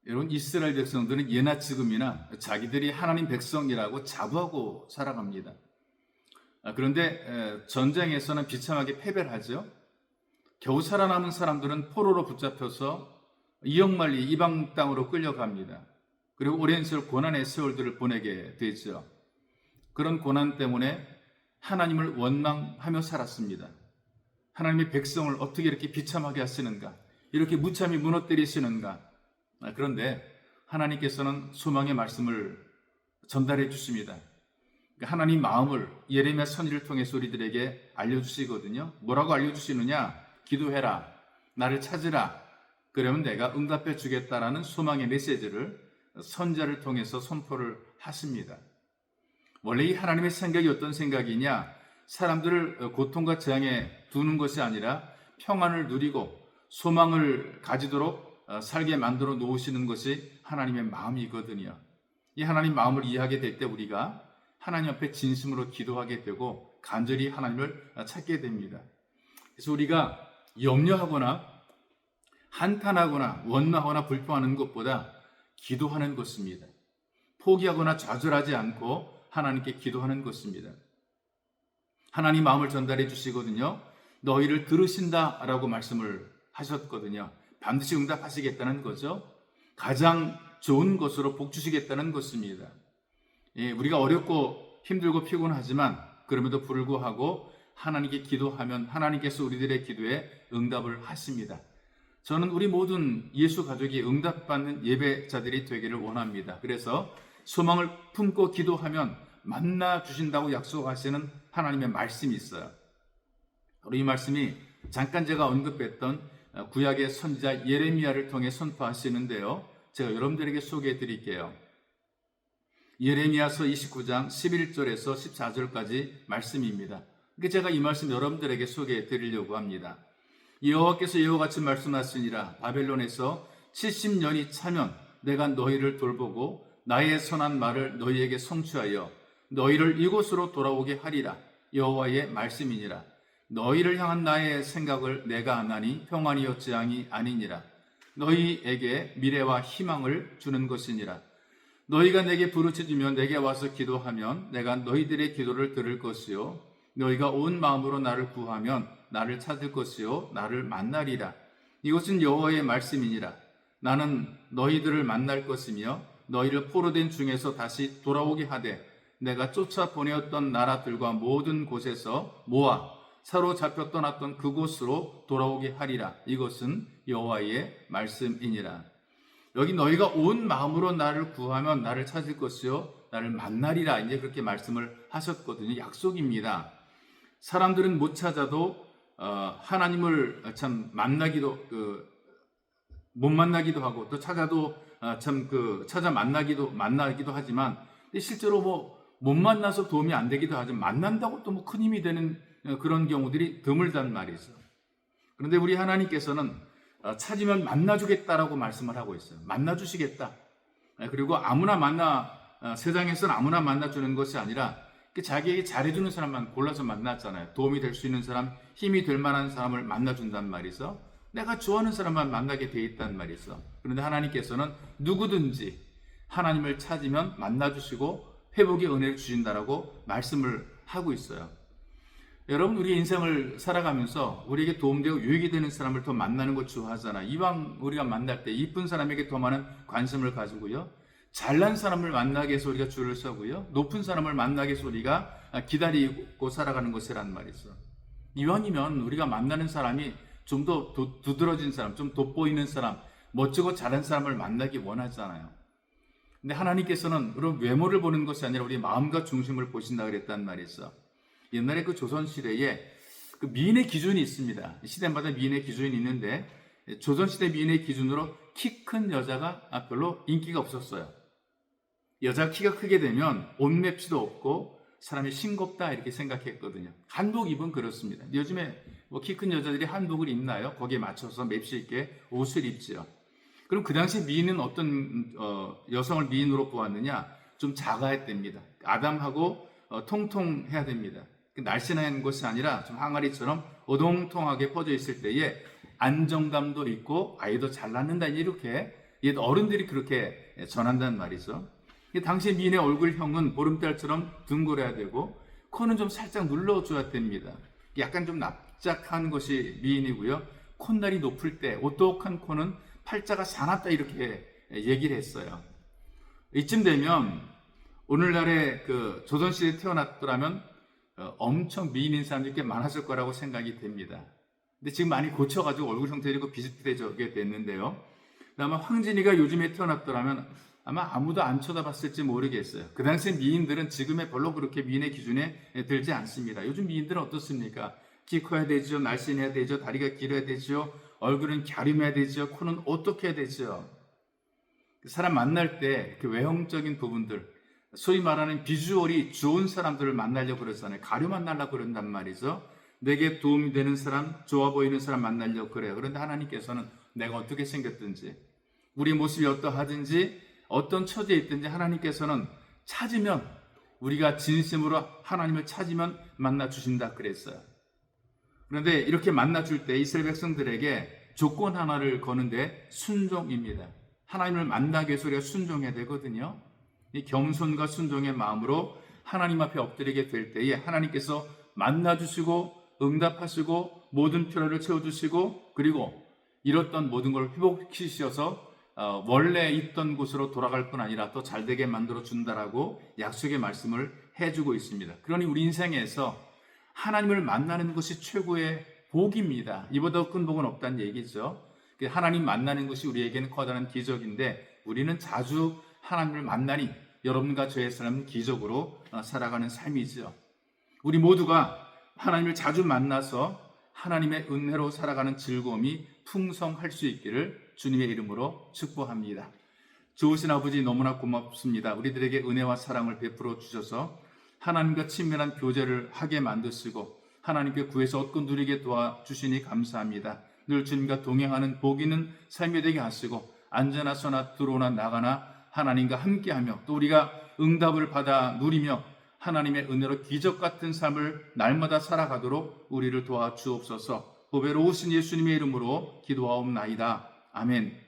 여러분, 이스라엘 백성들은 예나 지금이나 자기들이 하나님 백성이라고 자부하고 살아갑니다. 그런데 전쟁에서는 비참하게 패배를 하죠. 겨우 살아남은 사람들은 포로로 붙잡혀서 이역만리 이방 땅으로 끌려갑니다. 그리고 오랜 세월 고난의 세월들을 보내게 되죠. 그런 고난 때문에 하나님을 원망하며 살았습니다. 하나님의 백성을 어떻게 이렇게 비참하게 하시는가, 이렇게 무참히 무너뜨리시는가. 그런데 하나님께서는 소망의 말씀을 전달해 주십니다. 하나님 마음을 예레미야 선지를 통해서 우리들에게 알려주시거든요. 뭐라고 알려주시느냐? 기도해라, 나를 찾으라, 그러면 내가 응답해 주겠다라는 소망의 메시지를 선지자를 통해서 선포를 하십니다. 원래 이 하나님의 생각이 어떤 생각이냐? 사람들을 고통과 재앙에 두는 것이 아니라 평안을 누리고 소망을 가지도록 살게 만들어 놓으시는 것이 하나님의 마음이거든요. 이 하나님 마음을 이해하게 될 때 우리가 하나님 앞에 진심으로 기도하게 되고 간절히 하나님을 찾게 됩니다. 그래서 우리가 염려하거나 한탄하거나 원망하거나 불평하는 것보다 기도하는 것입니다. 포기하거나 좌절하지 않고 하나님께 기도하는 것입니다. 하나님 마음을 전달해 주시거든요. 너희를 들으신다라고 말씀을 하셨거든요. 반드시 응답하시겠다는 거죠. 가장 좋은 것으로 복 주시겠다는 것입니다. 우리가 어렵고 힘들고 피곤하지만 그럼에도 불구하고 하나님께 기도하면 하나님께서 우리들의 기도에 응답을 하십니다. 저는 우리 모든 예수 가족이 응답받는 예배자들이 되기를 원합니다. 그래서 소망을 품고 기도하면 만나 주신다고 약속하시는 하나님의 말씀이 있어요. 바로 이 말씀이 잠깐 제가 언급했던 구약의 선지자 예레미야를 통해 선포하시는데요. 제가 여러분들에게 소개해 드릴게요. 예레미야서 29장 11절에서 14절까지 말씀입니다. 제가 이 말씀 여러분들에게 소개해 드리려고 합니다. 여호와께서 이와 같이 말씀하시니라. 바벨론에서 70년이 차면 내가 너희를 돌보고 나의 선한 말을 너희에게 성취하여 너희를 이곳으로 돌아오게 하리라. 여호와의 말씀이니라. 너희를 향한 나의 생각을 내가 아나니 평안이요 재앙이 아니니라. 너희에게 미래와 희망을 주는 것이니라. 너희가 내게 부르짖으며 내게 와서 기도하면 내가 너희들의 기도를 들을 것이요 너희가 온 마음으로 나를 구하면 나를 찾을 것이요 나를 만나리라. 이것은 여호와의 말씀이니라. 나는 너희들을 만날 것이며 너희를 포로된 중에서 다시 돌아오게 하되 내가 쫓아 보내었던 나라들과 모든 곳에서 모아 사로잡혀 떠났던 그곳으로 돌아오게 하리라. 이것은 여호와의 말씀이니라. 여기 너희가 온 마음으로 나를 구하면 나를 찾을 것이요 나를 만나리라. 이제 그렇게 말씀을 하셨거든요. 약속입니다. 사람들은 못 찾아도 하나님을 참 만나기도 못 만나기도 하고 또 찾아도 찾아 만나기도 하지만 실제로 못 만나서 도움이 안 되기도 하지만 만난다고 또 큰 힘이 되는 그런 경우들이 드물단 말이죠. 그런데 우리 하나님께서는 찾으면 만나주겠다라고 말씀을 하고 있어요. 만나주시겠다. 그리고 세상에서는 아무나 만나주는 것이 아니라 자기에게 잘해주는 사람만 골라서 만났잖아요. 도움이 될 수 있는 사람, 힘이 될 만한 사람을 만나준단 말이죠. 내가 좋아하는 사람만 만나게 돼 있단 말이죠. 그런데 하나님께서는 누구든지 하나님을 찾으면 만나주시고 회복의 은혜를 주신다라고 말씀을 하고 있어요. 여러분, 우리 인생을 살아가면서 우리에게 도움되고 유익이 되는 사람을 더 만나는 걸 좋아하잖아요. 이왕 우리가 만날 때 이쁜 사람에게 더 많은 관심을 가지고요. 잘난 사람을 만나기 위해서 우리가 줄을 서고요. 높은 사람을 만나기 위해서 우리가 기다리고 살아가는 것이란 말이죠. 이왕이면 우리가 만나는 사람이 좀 더 두드러진 사람, 좀 돋보이는 사람, 멋지고 잘한 사람을 만나기 원하잖아요. 근데 하나님께서는 그런 외모를 보는 것이 아니라 우리 마음과 중심을 보신다 그랬단 말이죠. 옛날에 그 조선시대에 그 미인의 기준이 있습니다. 시대마다 미인의 기준이 있는데 조선시대 미인의 기준으로 키 큰 여자가 별로 인기가 없었어요. 여자가 키가 크게 되면 옷 맵시도 없고 사람이 싱겁다 이렇게 생각했거든요. 한복 입은 그렇습니다. 요즘에 키 큰 여자들이 한복을 입나요? 거기에 맞춰서 맵시 있게 옷을 입지요. 그럼 그 당시 미인은 어떤 여성을 미인으로 보았느냐? 좀 작아야 됩니다. 아담하고 통통해야 됩니다. 날씬한 것이 아니라 좀 항아리처럼 오동통하게 퍼져 있을 때에 안정감도 있고 아이도 잘 낳는다 이렇게 옛 어른들이 그렇게 전한단 말이죠. 당시 미인의 얼굴형은 보름달처럼 둥글어야 되고 코는 좀 살짝 눌러줘야 됩니다. 약간 좀 납작한 것이 미인이고요. 콧날이 높을 때 오똑한 코는 팔자가 사납다 이렇게 얘기를 했어요. 이쯤 되면 오늘날의 그 조선시대에 태어났더라면 엄청 미인인 사람들이 꽤 많았을 거라고 생각이 됩니다. 근데 지금 많이 고쳐가지고 얼굴 형태도 비슷비슷해지게 됐는데요. 아마 황진이가 요즘에 태어났더라면 아마 아무도 안 쳐다봤을지 모르겠어요. 그 당시 미인들은 지금의 별로 그렇게 미인의 기준에 들지 않습니다. 요즘 미인들은 어떻습니까? 키 커야 되죠, 날씬해야 되죠, 다리가 길어야 되죠, 얼굴은 갸름해야 되죠, 코는 어떻게 해야 되죠. 사람 만날 때 그 외형적인 부분들, 소위 말하는 비주얼이 좋은 사람들을 만나려고 그러잖아요. 가려 만나려고 그런단 말이죠. 내게 도움이 되는 사람, 좋아 보이는 사람 만나려고 그래요. 그런데 하나님께서는 내가 어떻게 생겼든지, 우리 모습이 어떠하든지, 어떤 처지에 있든지 하나님께서는 찾으면, 우리가 진심으로 하나님을 찾으면 만나주신다 그랬어요. 그런데 이렇게 만나줄 때 이스라엘 백성들에게 조건 하나를 거는데 순종입니다. 하나님을 만나기 위해서 우리가 순종해야 되거든요. 이 겸손과 순종의 마음으로 하나님 앞에 엎드리게 될 때에 하나님께서 만나주시고 응답하시고 모든 필요를 채워주시고 그리고 잃었던 모든 걸 회복시키셔서 원래 있던 곳으로 돌아갈 뿐 아니라 더 잘되게 만들어 준다라고 약속의 말씀을 해주고 있습니다. 그러니 우리 인생에서 하나님을 만나는 것이 최고의 복입니다. 이보다 큰 복은 없다는 얘기죠. 하나님 만나는 것이 우리에게는 커다란 기적인데 우리는 자주 하나님을 만나니 여러분과 저의 삶은 기적으로 살아가는 삶이죠. 우리 모두가 하나님을 자주 만나서 하나님의 은혜로 살아가는 즐거움이 풍성할 수 있기를 주님의 이름으로 축복합니다. 좋으신 아버지 너무나 고맙습니다. 우리들에게 은혜와 사랑을 베풀어 주셔서 하나님과 친밀한 교제를 하게 만드시고 하나님께 구해서 얻고 누리게 도와주시니 감사합니다. 늘 주님과 동행하는 복 있는 삶이 되게 하시고 안전하서나 들어오나 나가나 하나님과 함께하며 또 우리가 응답을 받아 누리며 하나님의 은혜로 기적 같은 삶을 날마다 살아가도록 우리를 도와주옵소서. 보배로우신 예수님의 이름으로 기도하옵나이다. 아멘.